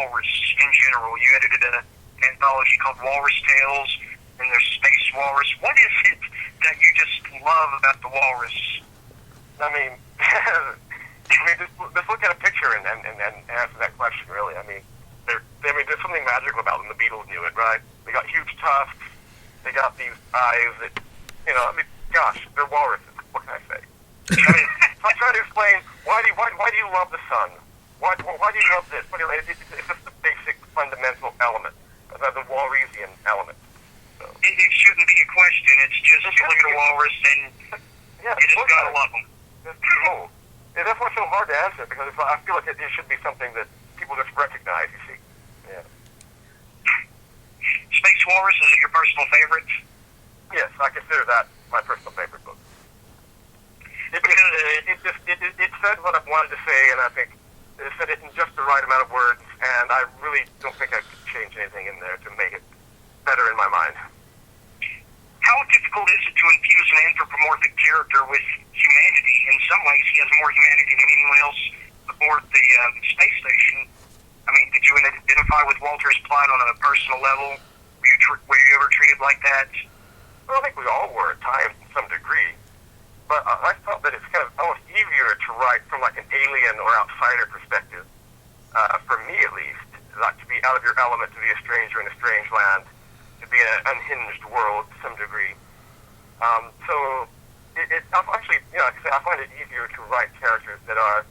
walrus in general. You edited an anthology called Walrus Tales, and there's Space Walrus. What is it that you just love about the walrus? I mean, just look at a picture and answer that question, really. I mean, there's something magical about them. The Beatles knew it, right? They got huge tusks. They got these eyes that, I mean, gosh, they're walruses. What can I say? I mean, so I'm trying to explain why do you love the sun? Why do you love this? It's just the basic fundamental element, the Walrasian element. So. It shouldn't be a question. It's just you look at a walrus and you just gotta love them. That's cool. Yeah, that's why it's so hard to answer, because I feel like it should be something that people just recognize, you see. Yeah. Space Walrus, is it your personal favorite? Yes, I consider that my personal favorite book. It said what I wanted to say, and I think it said it in just the right amount of words, and I really don't think I could change anything in there to make it better in my mind. How difficult is it to infuse an anthropomorphic character with humanity? In some ways, he has more humanity than anyone else aboard the space station. I mean, did you identify with Walter's plot on a personal level? Were you ever treated like that? Well, I think we all were at times to some degree. But I felt that it's kind of almost easier to write from like an alien or outsider perspective, for me at least, like to be out of your element, to be a stranger in a strange land, to be in an unhinged world to some degree. So actually, like I say, I find it easier to write characters that are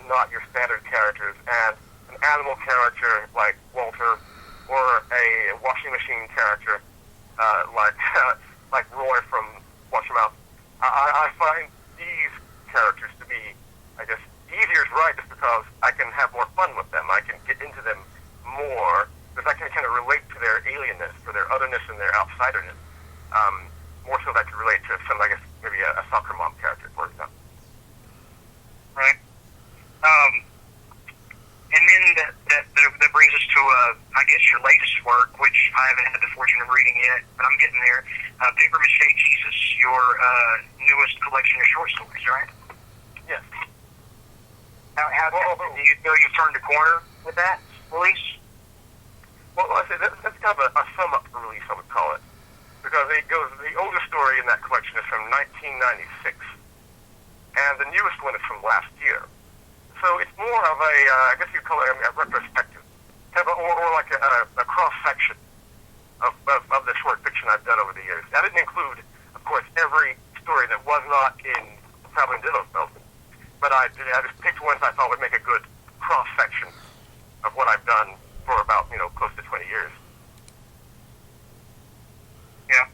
not your standard characters, and an animal character like Walter, or a washing machine character like Roy from Watch 'Em Out. I find these characters to be, I guess, easier to write just because I can have more fun with them. I can get into them more because I can kind of relate to their alienness, or their otherness and their outsiderness, more so than I can relate to some, I guess, maybe a soccer mom character, for example. Right. And then that brings us to, I guess, your latest work, which I haven't had the fortune of reading yet, but I'm getting there. Paper Mache Jesus, your newest collection of short stories, right? Yes. Do you feel you've turned a corner with that release? Well, I say that's kind of a sum-up release, I would call it, because the oldest story in that collection is from 1996, and the newest one is from last year. So it's more of a, I guess you'd call it a retrospective, kind of or like a cross-section of the short fiction I've done over the years. I didn't include, of course, every story that was not in Traveling Dillo's Belton, but I just picked ones I thought would make a good cross-section of what I've done for about, close to 20 years. Yeah.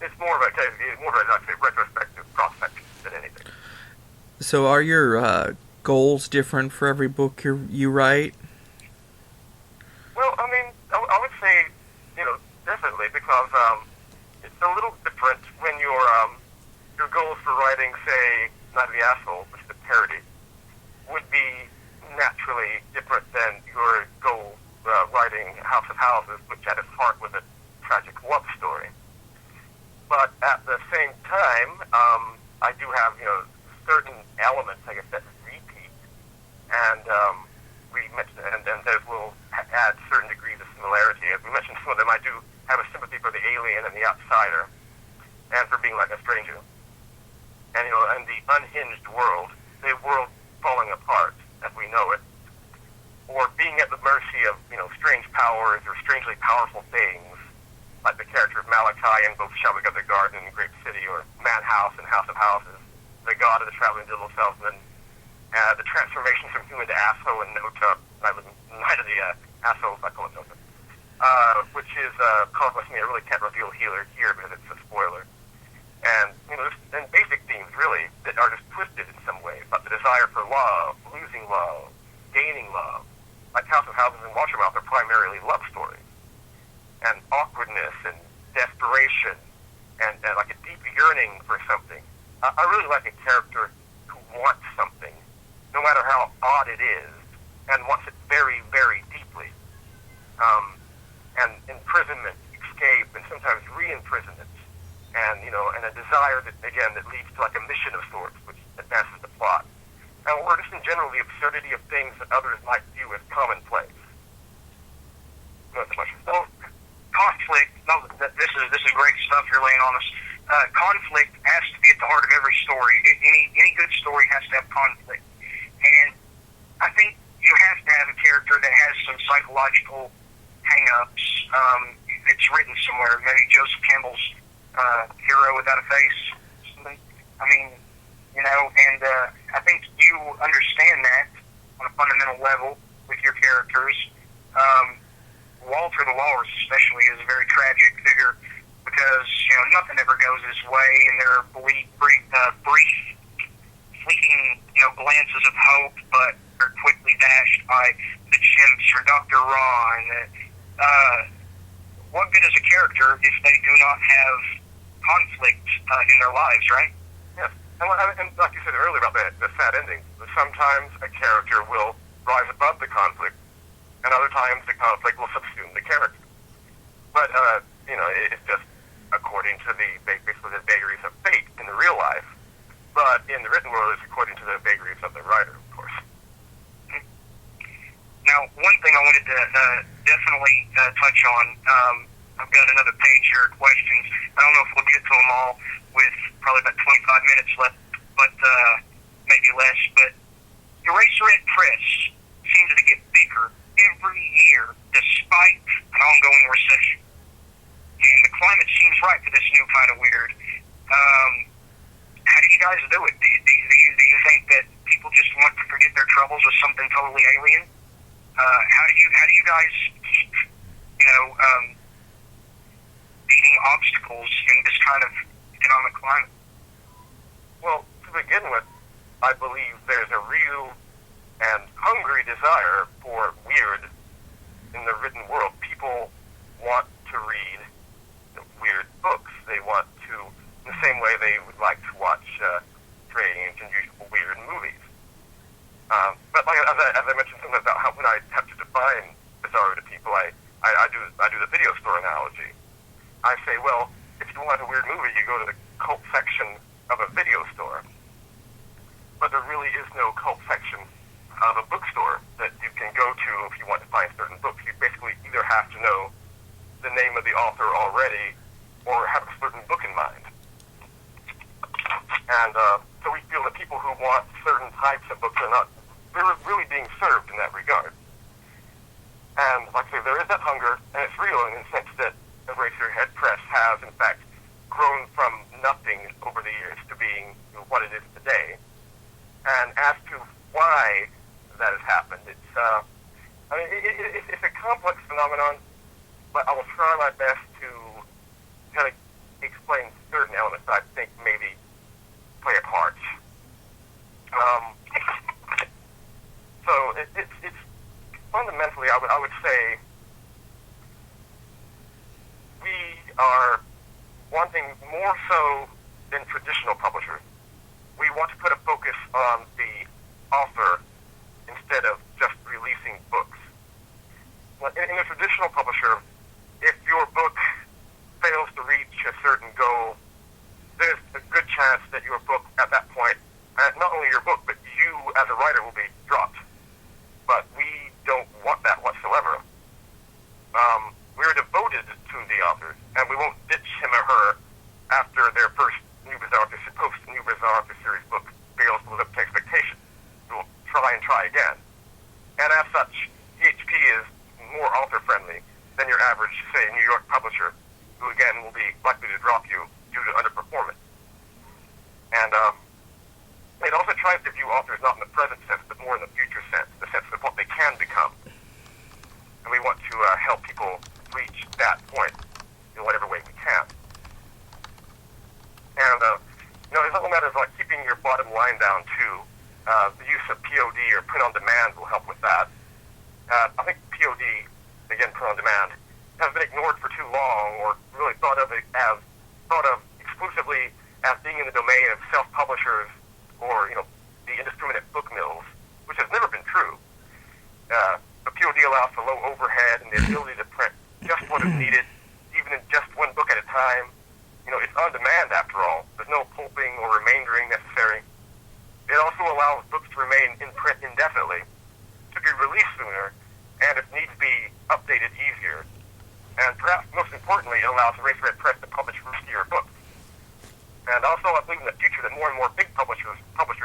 It's more of a retrospective cross-section than anything. So are your goals different for every book you write? Well, I mean, I would say, definitely, because it's a little different when your goals for writing, say, Night of the Asshole, which is a parody, would be naturally different than your goal writing House of Houses, which at its heart was a tragic love story. But at the same time, I do have, certain elements, I guess, that repeat, and we mentioned, and those will add certain degrees of similarity. As we mentioned, some of them I do have a sympathy for the alien and the outsider, and for being like a stranger. And, and the unhinged world, the world falling apart as we know it, or being at the mercy of, strange powers or strangely powerful things, like the character of Malachi in both Shall We Go to the Garden and Grape City, or Man House and House of Houses, the god of the traveling diddle salesman, the transformation from human to asshole in Night of the Asshole, I call it Nota, which is caused by something I really can't reveal here because it's a spoiler. And, and basic themes, really, that are just twisted in some way, but the desire for love, losing love, gaining love. Like House of Houses and Watch 'Em Out are primarily love stories. And awkwardness and desperation and like a deep yearning for something. I really like a character who wants something, no matter how odd it is, and wants it very, very deeply. And imprisonment, escape, and sometimes re-imprisonment. And, and a desire that leads to like a mission of sorts, which advances the plot. Or just in general, the absurdity of things that others might view as commonplace. Not so much. Well, conflict. No, this is great stuff you're laying on us. Conflict has to be at the heart of every story. Any good story has to have conflict, and I think you have to have a character that has some psychological hang-ups. It's written somewhere. Maybe Joseph Campbell's Hero Without a Face. Something. I mean, and I think you understand that on a fundamental level with your characters. Walter the Walrus especially is a very tragic figure because, nothing ever goes his way, and there are brief, fleeting, glances of hope, but they're quickly dashed by the chimps or Dr. Ron. What good is a character if they do not have conflict in their lives, right? Yes. And like you said earlier about the sad ending, sometimes a character will rise above the conflict, and other times the conflict will subsume the character. But, it's just according to basically the vagaries of fate in the real life. But in the written world, it's according to the vagaries of the writer, of course. Now, one thing I wanted to definitely touch on, I've got another page here of questions. I don't know if we'll get to them all with probably about 25 minutes left, but maybe less. But Eraserhead Press seems to get bigger every year despite an ongoing recession. And the climate seems right for this new kind of weird. How do you guys do it? Do you think that people just want to forget their troubles with something totally alien? How do you guys keep, beating obstacles in this kind of economic climate? Well, to begin with, I believe there's a real and hungry desire for weird in the written world. People want to read weird books. They want to, in the same way they would like to watch strange, unusual, weird movies. But as I mentioned something about how when I have to define bizarre to people, I do the video store analogy. I say, well, if you want a weird movie, you go to the cult section of a video store. But there really is no cult section of a bookstore that you can go to if you want to find certain books. You basically either have to know the name of the author already or have a certain book in mind. And so we feel that people who want certain types of books are not really being served in that regard. And like I say, there is that hunger, and it's real in the sense that Eraserhead Press has, in fact, grown from nothing over the years to being what it is today. And as to why that has happened, it's a complex phenomenon, but I will try my best to kind of explain certain elements that I think maybe play a part. So it's fundamentally, I would say, we are wanting more so than traditional publishers. We want to put a focus on the author instead of just releasing books. In a traditional publisher, if your book fails to reach a certain goal, there's a good chance that your book at that point, not only your book, but you as a writer will be dropped. But we don't want that whatsoever. We're devoted to the authors, and we won't ditch him or her after their first New Bizarre series book fails to live up to expectation. We'll try again. And as such, PHP is more author-friendly than your average, say, New York publisher, who again will be likely to drop you due to underperformance. And it also tries to view authors not in the present sense, but more in the future sense, the sense of what they can become. And we want to help people reach that point in whatever way we can. And, there's other matters like keeping your bottom line down, too. The use of POD or print on demand will help with that. I think POD, again, print on demand, has been ignored for too long, or really thought of exclusively as being in the domain of self-publishers or, the indiscriminate book mills, which has never been true. The POD allows for low overhead and the ability to print just what is needed, even in just one book at a time. It's on demand after all. There's no pulping or remaindering necessary. It also allows books to remain in print indefinitely, to be released sooner, and if needs be, updated easier. And perhaps most importantly, it allows Race Red Press to publish riskier books. And also, I believe in the future that more and more big publishers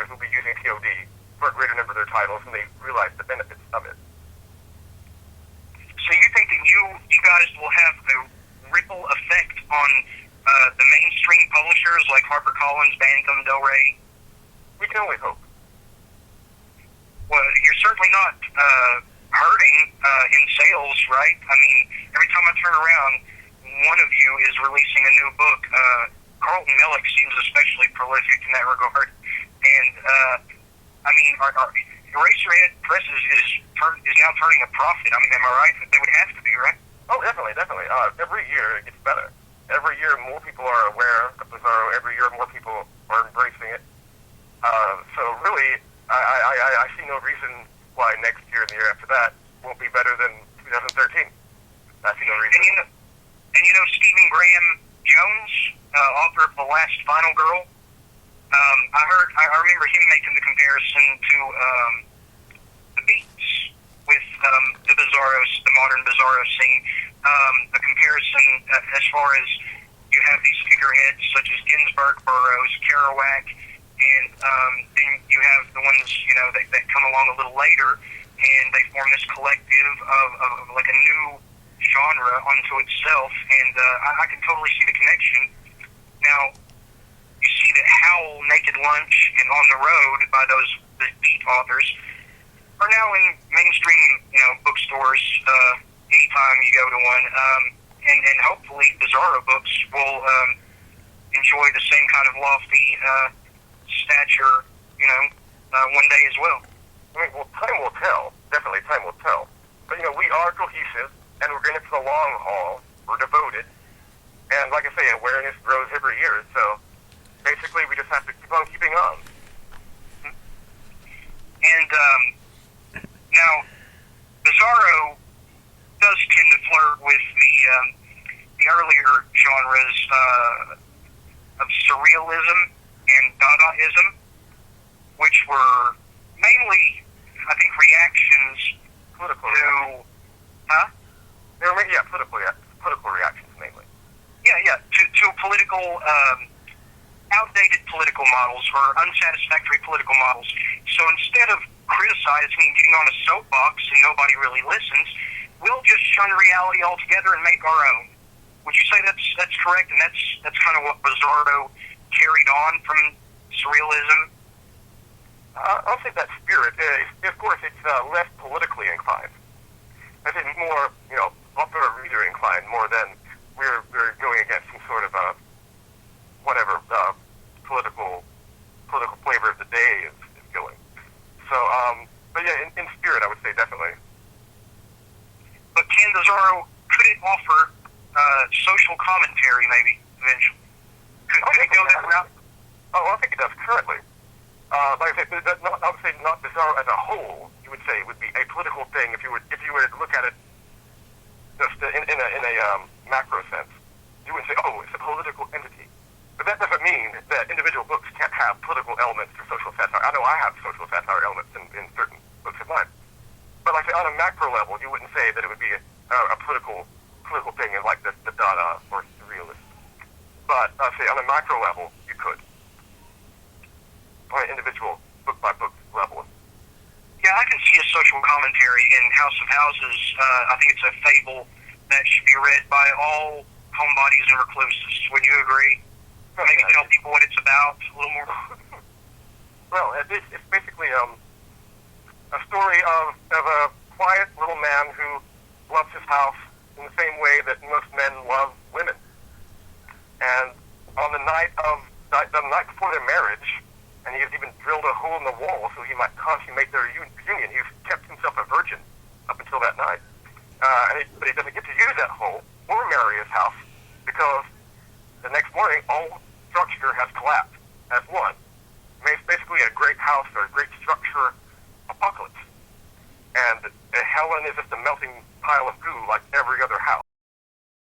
will be using TOD for a greater number of their titles when they realize the benefits of it. So you think that you guys will have a ripple effect on the mainstream publishers like HarperCollins, Bantam, Del Rey? We can only hope. Well, you're certainly not hurting in sales, right? I mean, every time I turn around, one of you is releasing a new book. Carlton Mellick seems especially prolific in that regard. And, I mean, Eraserhead Presses is now turning a profit. I mean, am I right? They would have to be, right? Oh, definitely. Every year it gets better. Every year more people are aware of Bizarro. Every year more people are embracing it. So really, I see no reason why next year and the year after that won't be better than 2013. I see no reason. And you know Stephen Graham Jones, author of The Last Final Girl? I remember him making the comparison to the Beats with the modern Bizarro scene. A comparison as far as you have these figureheads such as Ginsberg, Burroughs, Kerouac, and then you have the ones that come along a little later, and they form this collective of like a new genre unto itself. And I can totally see the connection. Now, you see that Howl, Naked Lunch, and On the Road by the Beat authors are now in mainstream, bookstores anytime you go to one. And hopefully Bizarro books will enjoy the same kind of lofty stature, one day as well. I mean, well, time will tell. Definitely, time will tell. But, we are cohesive, and we're in it for the long haul. We're devoted. And like I say, awareness grows every year, so basically we just have to keep on keeping on. And now, Bizarro does tend to flirt with the earlier genres of surrealism and Dadaism, which were mainly, I think, reactions Political to... reactions. Huh? Political reactions mainly. Yeah, to political, outdated political models or unsatisfactory political models. So instead of criticizing and getting on a soapbox and nobody really listens, we'll just shun reality altogether and make our own. Would you say that's correct? And that's kind of what Bizarro carried on from surrealism? I'll say that spirit. Of course, it's less politically inclined. I think more, author reader inclined more than we're going against some sort of whatever political flavor of the day is going. So, but yeah, in spirit, I would say definitely. But can Bizarro, could it offer social commentary maybe eventually? Could it go that route? Oh, I think it does currently. Like I said, I would say not Bizarro as a whole. You would say it would be a political thing if you were to look at it just in a macro sense. You wouldn't say, oh, it's a political entity. But that doesn't mean that individual books can't have political elements or social satire. I know I have social satire elements in certain books of mine. But like I say, on a macro level, you wouldn't say that it would be a political thing in like the Dada or Surrealist. But I'd say on a macro level, you could. On an individual book-by-book level. Yeah, I can see a social commentary in House of Houses. I think it's a fable that should be read by all homebodies and recluses. Would you agree? Maybe tell people what it's about a little more. Well, it's basically a story of a quiet little man who loves his house in the same way that most men love women. And on the night before their marriage, and he has even drilled a hole in the wall so he might consummate their union. He's kept himself a virgin up until that night. But he doesn't get to use that hole or marry his house because the next morning all structure has collapsed as one. I mean, it's basically a great house or a great structure apocalypse. And Helen is just a melting pile of goo like every other house.